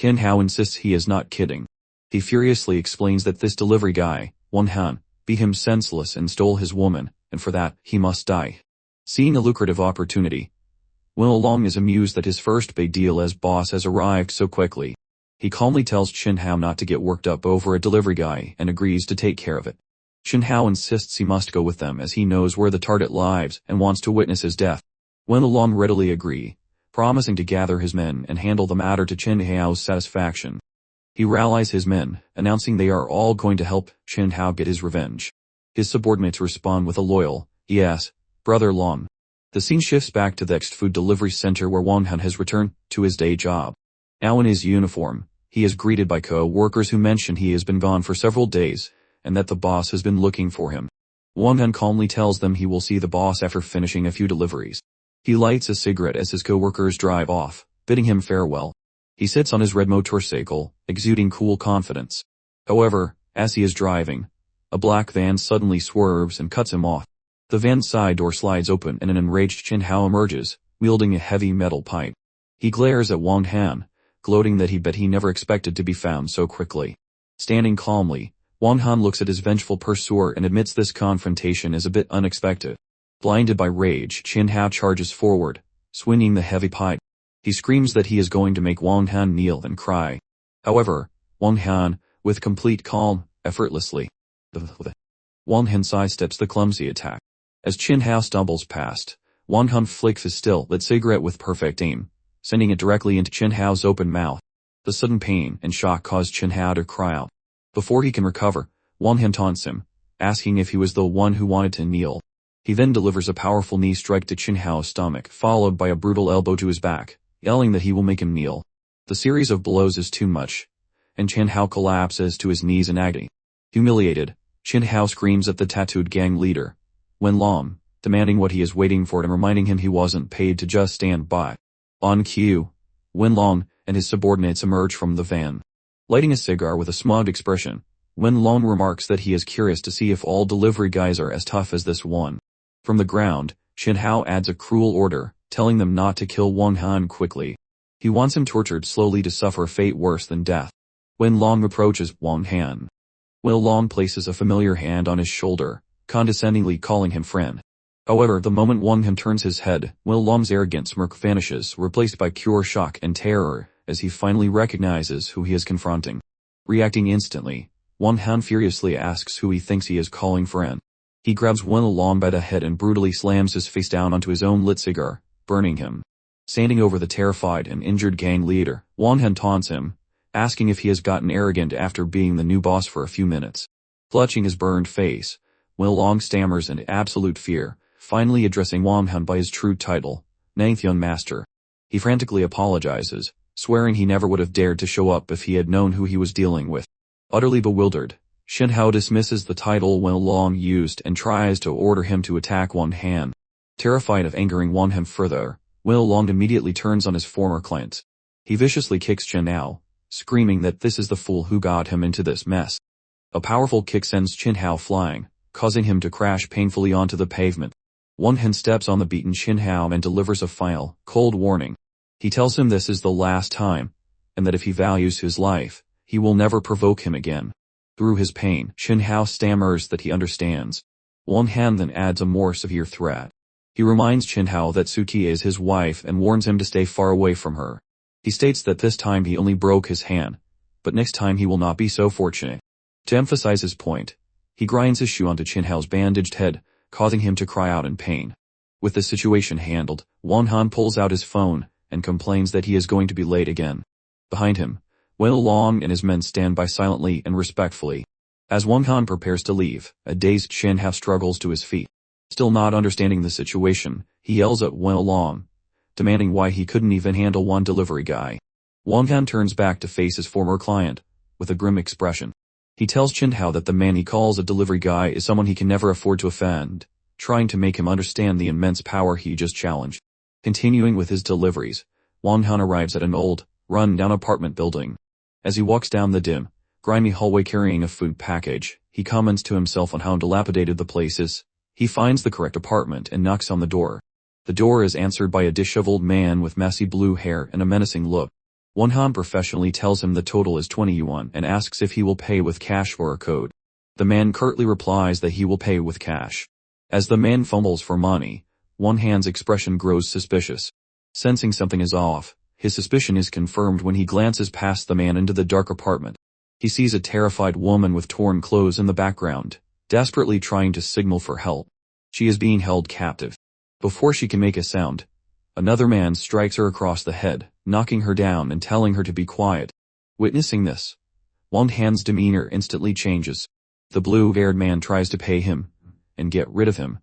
Chen Hao insists he is not kidding. He furiously explains that this delivery guy, Wang Han, beat him senseless and stole his woman, and for that, he must die. Seeing a lucrative opportunity, Will Long is amused that his first big deal as boss has arrived so quickly. He calmly tells Chen Hao not to get worked up over a delivery guy and agrees to take care of it. Chen Hao insists he must go with them as he knows where the target lies and wants to witness his death. Will Long readily agree, promising to gather his men and handle the matter to Chen Hao's satisfaction. He rallies his men, announcing they are all going to help Chen Hao get his revenge. His subordinates respond with a loyal, "Yes, Brother Long." The scene shifts back to the next food delivery center where Wang Han has returned to his day job. Now in his uniform, he is greeted by co-workers who mention he has been gone for several days, and that the boss has been looking for him. Wang Han calmly tells them he will see the boss after finishing a few deliveries. He lights a cigarette as his co-workers drive off, bidding him farewell. He sits on his red motorcycle, exuding cool confidence. However, as he is driving, a black van suddenly swerves and cuts him off. The van's side door slides open and an enraged Chen Hao emerges, wielding a heavy metal pipe. He glares at Wang Han, gloating that he bet he never expected to be found so quickly. Standing calmly, Wang Han looks at his vengeful pursuer and admits this confrontation is a bit unexpected. Blinded by rage, Chen Hao charges forward, swinging the heavy pipe. He screams that he is going to make Wang Han kneel and cry. However, Wang Han, with complete calm, effortlessly. Wang Han sidesteps the clumsy attack. As Chen Hao stumbles past, Wang Han flicks his still-lit cigarette with perfect aim, sending it directly into Chen Hao's open mouth. The sudden pain and shock cause Chen Hao to cry out. Before he can recover, Wang Han taunts him, asking if he was the one who wanted to kneel. He then delivers a powerful knee strike to Chen Hao's stomach, followed by a brutal elbow to his back, yelling that he will make him kneel. The series of blows is too much, and Chen Hao collapses to his knees in agony. Humiliated, Chen Hao screams at the tattooed gang leader, Wen Long, demanding what he is waiting for and reminding him he wasn't paid to just stand by. On cue, Wen Long and his subordinates emerge from the van. Lighting a cigar with a smug expression, Wen Long remarks that he is curious to see if all delivery guys are as tough as this one. From the ground, Chen Hao adds a cruel order, telling them not to kill Wang Han quickly. He wants him tortured slowly to suffer a fate worse than death. Wen Long approaches Wang Han. Wen Long places a familiar hand on his shoulder, condescendingly calling him friend. However, the moment Wang Han turns his head, Wen Long's arrogant smirk vanishes, replaced by pure shock and terror, as he finally recognizes who he is confronting. Reacting instantly, Wang Han furiously asks who he thinks he is calling friend. He grabs Wen Long by the head and brutally slams his face down onto his own lit cigar, burning him. Standing over the terrified and injured gang leader, Wang Han taunts him, asking if he has gotten arrogant after being the new boss for a few minutes. Clutching his burned face, Wen Long stammers in absolute fear, finally addressing Wang Han by his true title, Nangthian Master. He frantically apologizes, swearing he never would have dared to show up if he had known who he was dealing with. Utterly bewildered, Chen Hao dismisses the title Wen Long used and tries to order him to attack Wang Han. Terrified of angering Wang Han further, Wen Long immediately turns on his former client. He viciously kicks Chen Hao, screaming that this is the fool who got him into this mess. A powerful kick sends Chen Hao flying, causing him to crash painfully onto the pavement. Wang Han steps on the beaten Chen Hao and delivers a final, cold warning. He tells him this is the last time, and that if he values his life, he will never provoke him again. Through his pain, Chen Hao stammers that he understands. Wang Han then adds a more severe threat. He reminds Chen Hao that Suki is his wife and warns him to stay far away from her. He states that this time he only broke his hand, but next time he will not be so fortunate. To emphasize his point, he grinds his shoe onto Chen Hao's bandaged head, causing him to cry out in pain. With the situation handled, Wang Han pulls out his phone and complains that he is going to be late again. Behind him, Wen Long and his men stand by silently and respectfully. As Wang Han prepares to leave, a dazed Chen Hao struggles to his feet. Still not understanding the situation, he yells at Wen Long, demanding why he couldn't even handle one delivery guy. Wang Han turns back to face his former client, with a grim expression. He tells Chen Hao that the man he calls a delivery guy is someone he can never afford to offend, trying to make him understand the immense power he just challenged. Continuing with his deliveries, Wang Han arrives at an old, run-down apartment building. As he walks down the dim, grimy hallway carrying a food package, he comments to himself on how dilapidated the place is. He finds the correct apartment and knocks on the door. The door is answered by a disheveled man with messy blue hair and a menacing look. Han professionally tells him the total is 20 yuan and asks if he will pay with cash or a code. The man curtly replies that he will pay with cash. As the man fumbles for money, Han's expression grows suspicious. Sensing something is off, his suspicion is confirmed when he glances past the man into the dark apartment. He sees a terrified woman with torn clothes in the background, desperately trying to signal for help. She is being held captive. Before she can make a sound, another man strikes her across the head, knocking her down and telling her to be quiet. Witnessing this, Han's demeanor instantly changes. The blue-haired man tries to pay him and get rid of him,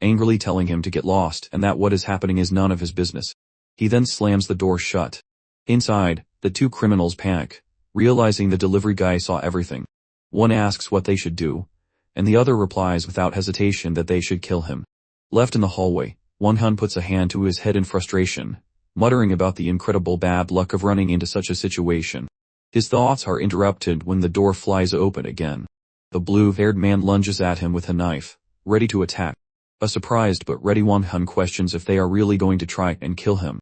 angrily telling him to get lost and that what is happening is none of his business. He then slams the door shut. Inside, the two criminals panic, realizing the delivery guy saw everything. One asks what they should do, and the other replies without hesitation that they should kill him. Left in the hallway, Han puts a hand to his head in frustration, muttering about the incredible bad luck of running into such a situation. His thoughts are interrupted when the door flies open again. The blue-haired man lunges at him with a knife, ready to attack. A surprised but ready Han questions if they are really going to try and kill him.